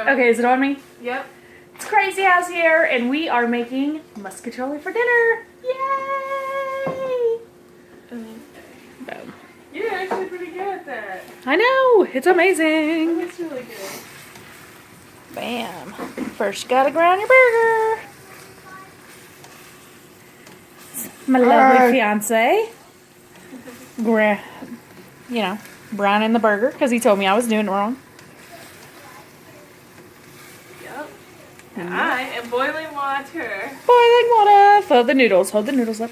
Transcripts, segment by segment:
Okay, is it on me? Yep. It's Crazy House here, and we are making Mostaccioli for dinner. Yay! Boom. You're actually pretty good at that. I know, it's amazing. That's really good. Bam. First, gotta ground your burger. My lovely fiance. Browning the burger because he told me I was doing it wrong. Yep. And I am boiling water. Boiling water for the noodles. Hold the noodles up.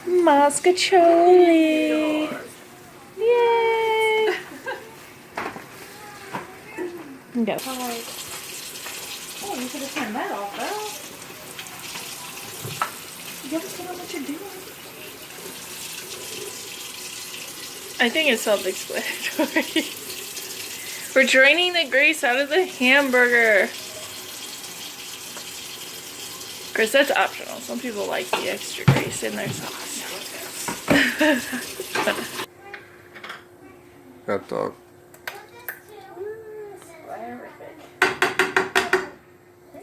Mostaccioli. Yay. Go. Oh, you could have turned that off, though. You gotta tell them what you're doing. I think it's self-explanatory. We're draining the grease out of the hamburger. Of course, that's optional. Some people like the extra grease in their sauce. Hot dog.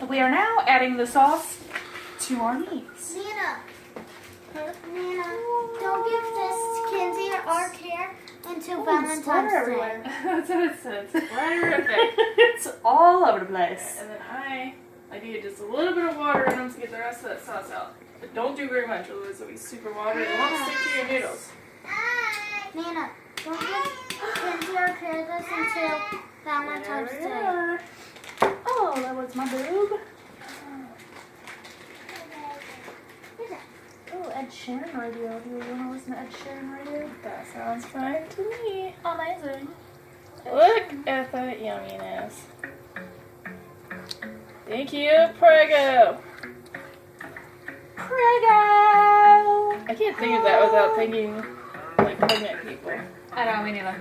We are now adding the sauce to our meats. Nana, don't give this Kinsey or care until Valentine's Day. That's what it says. Right. It's all over the place. And then I do just a little bit of water in them to get the rest of that sauce out. But don't do very much, otherwise it'll be super watery. It won't stick to your noodles. Nana, don't give Kinsey or care this until Valentine's Day. Oh, that was my boob. Oh, Ed Sheeran radio. Do you want to listen to Ed Sheeran radio? That sounds fine to me. Amazing. Look at that yumminess. Thank you, Prego. Prego! I can't think of that without thinking like pregnant people. I don't mean either.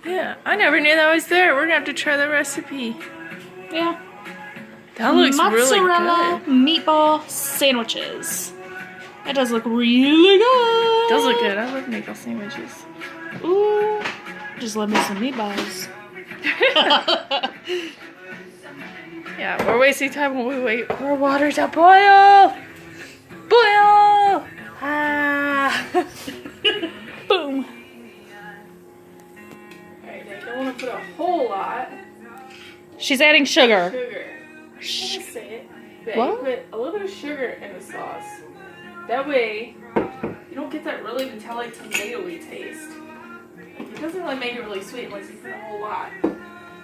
Yeah, I never knew that was there. We're gonna have to try the recipe. Yeah. That looks really Mozzarella good. meatball sandwiches. That does look really good. It does look good. I love meatball sandwiches. Ooh. Just love me some meatballs. Yeah, we're wasting time when we wait for water to boil. Boil! Ah! Boom. Alright, now you don't want to put a whole lot. She's adding sugar. Sugar. I can't say it. But What? you put a little bit of sugar in the sauce. That way, you don't get that really metallic tomatoey taste. Like, it doesn't really make it really sweet unless you put a whole lot.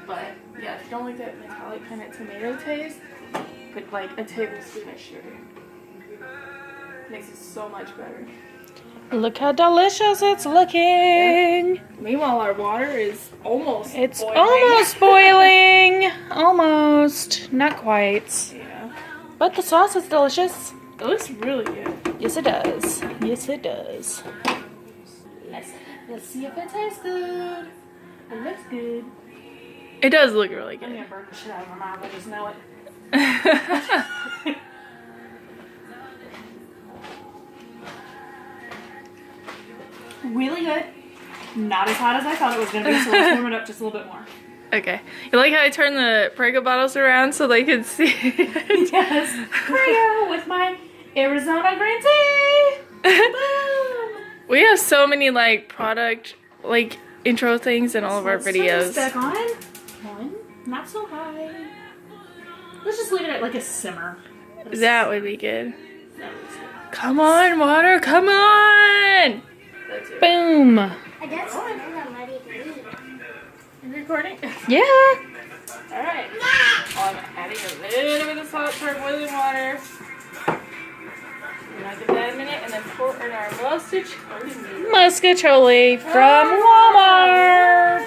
But yeah, if you don't like that metallic kind of tomato taste, put like a tablespoon of sugar. Makes it so much better. Look how delicious it's looking. Yeah. Meanwhile, our water is almost It's boiling. almost boiling. Almost. Not quite. Yeah. But the sauce is delicious. It looks really good. Yes, it does. Yes, it does. Let's see if it tastes good. It looks good. It does look really I'm good. gonna burn the shit out of my mouth. I just know it. Really good. Not as hot as I thought it was gonna be, so let's warm it up just a little bit more. Okay. You like how I turned the Prego bottles around so they could see it? Yes. Prego with my Arizona green tea. Boom. We have so many like product like intro things in all of our Let's turn this videos. back on. One, not so high. Let's just leave it at like a simmer. That would be good. That was good. Come on, water, come on! Boom. I guess I'm ready to eat. You recording? Yeah. Alright. I'm adding a little bit of salt to our boiling water. We're gonna give that a minute and then pour in our Mostaccioli from Walmart.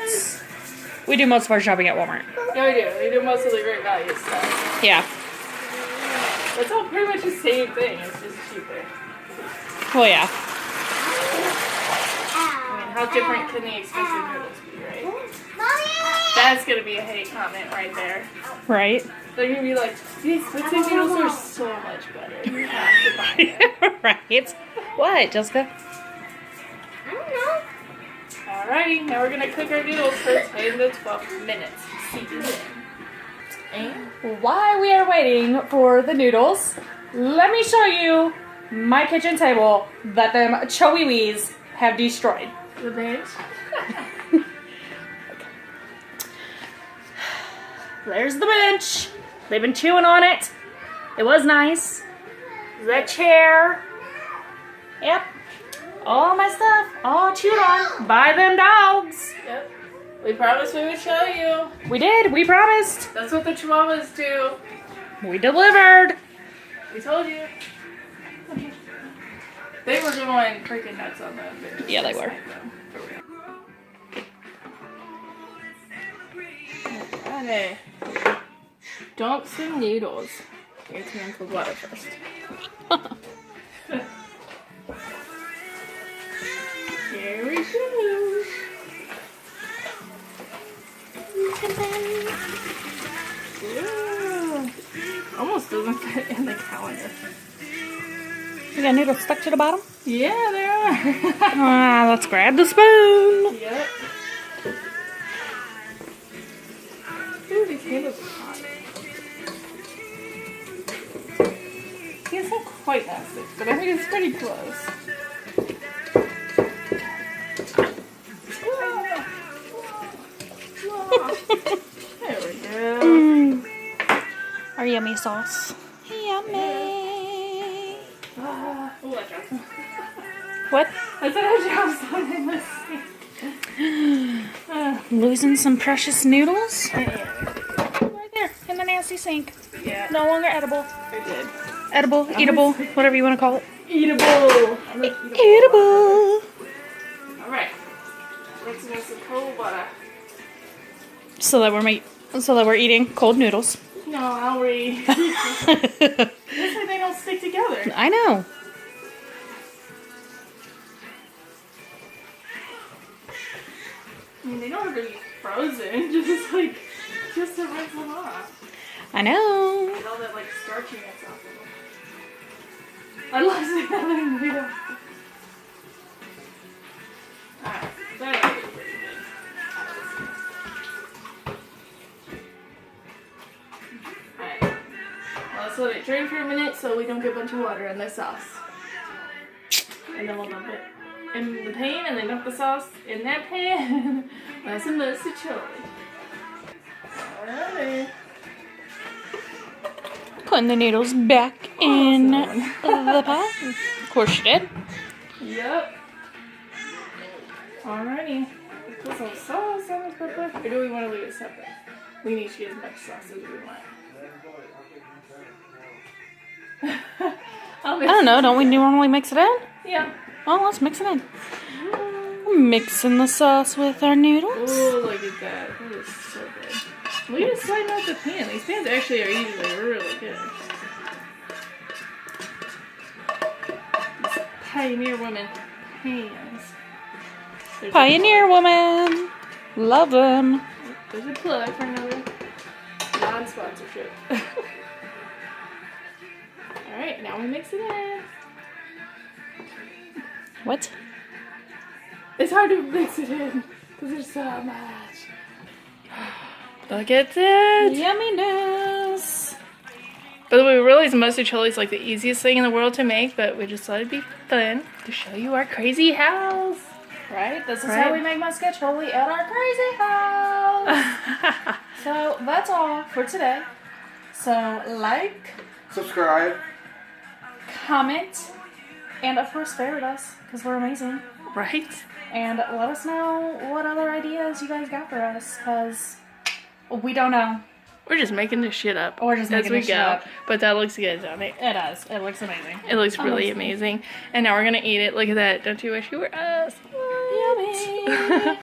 We do most of our shopping at Walmart. Yeah, we do. We do most of the great value stuff. Yeah. It's all pretty much the same thing. It's just cheaper. Well, yeah. I mean, how different can the expensive noodles be, right? Mommy! That's gonna be a hate comment right there. Right. They're gonna be like, these expensive noodles are so much better. You have to buy them. Right. What, Jessica? I don't know. Alrighty, now we're gonna cook our noodles for 10 to 12 minutes. Season in. And While we are waiting for the noodles, let me show you my kitchen table that them chowies have destroyed. the bench. There's the bench. They've been chewing on it. It was nice. The chair. Yep. All my stuff, all chewed on by them dogs. Yep. We promised we would show you. We did. We promised. That's what the chihuahuas do. We delivered. We told you. They were going freaking nuts on that bench. Yeah, they were. Okay. Dump some noodles. Here's me in cold water first. Here we go. Ooh. Almost doesn't fit in the calendar. We got noodles stuck to the bottom. Yeah, there are. Let's grab the spoon. Yep. Ooh, these noodles are hot. See, it's not quite that thick, but I think it's pretty close. There we go. Our yummy sauce. Yummy. Oh, I dropped some. What? I said I dropped some in the sink. Losing some precious noodles? Yeah. Right there in the nasty sink. Yeah. No longer edible. They're good. Edible, eatable, whatever you want to call it. Eatable. I like eatable. Eatable. Alright. Let's make some cold water. So that we're eating cold noodles. No, I'll read. This way they don't stick together. I know. I mean, they don't have to be frozen. Just to rinse them off. I know. Get all that, starchiness off of them. Unless they haven't made them. Alright, that'll be pretty good. Alright. Well, let's let it drain for a minute so we don't get a bunch of water in the sauce. And then we'll dump it in the pan and then dump the sauce in that pan. That's a Mostaccioli. Alright. Putting the noodles back in the pot. Of course you did. Yep. Alrighty. Let's put some sauce on the pepper. Or do we want to leave it separate? We need to get as much sauce as we want. I don't know. Don't we normally mix it in? Yeah. Well, let's mix it in. Mixing the sauce with our noodles. Oh, look at that. That is so good. Look at it sliding out the pan. These pans actually are usually really good. These Pioneer Woman pans. There's Pioneer woman. Love them. There's a plug for another non-sponsorship. Alright, now we mix it in. What? It's hard to mix it in because there's so much. Look at that. Yumminess. By the way, we realize Mostaccioli is the easiest thing in the world to make, but we just thought it'd be fun to show you our crazy house. Right? This is Right? how we make Mostaccioli at our crazy house. So that's all for today. So like, Subscribe. comment, and of course favorite us because we're amazing. Right? And let us know what other ideas you guys got for us because we don't know. We're just making this shit up We're just as making we this go. shit up. But that looks good, don't it? It does. It looks amazing. It looks really amazing. And now we're gonna eat it. Look at that. Don't you wish you were us? Yummy.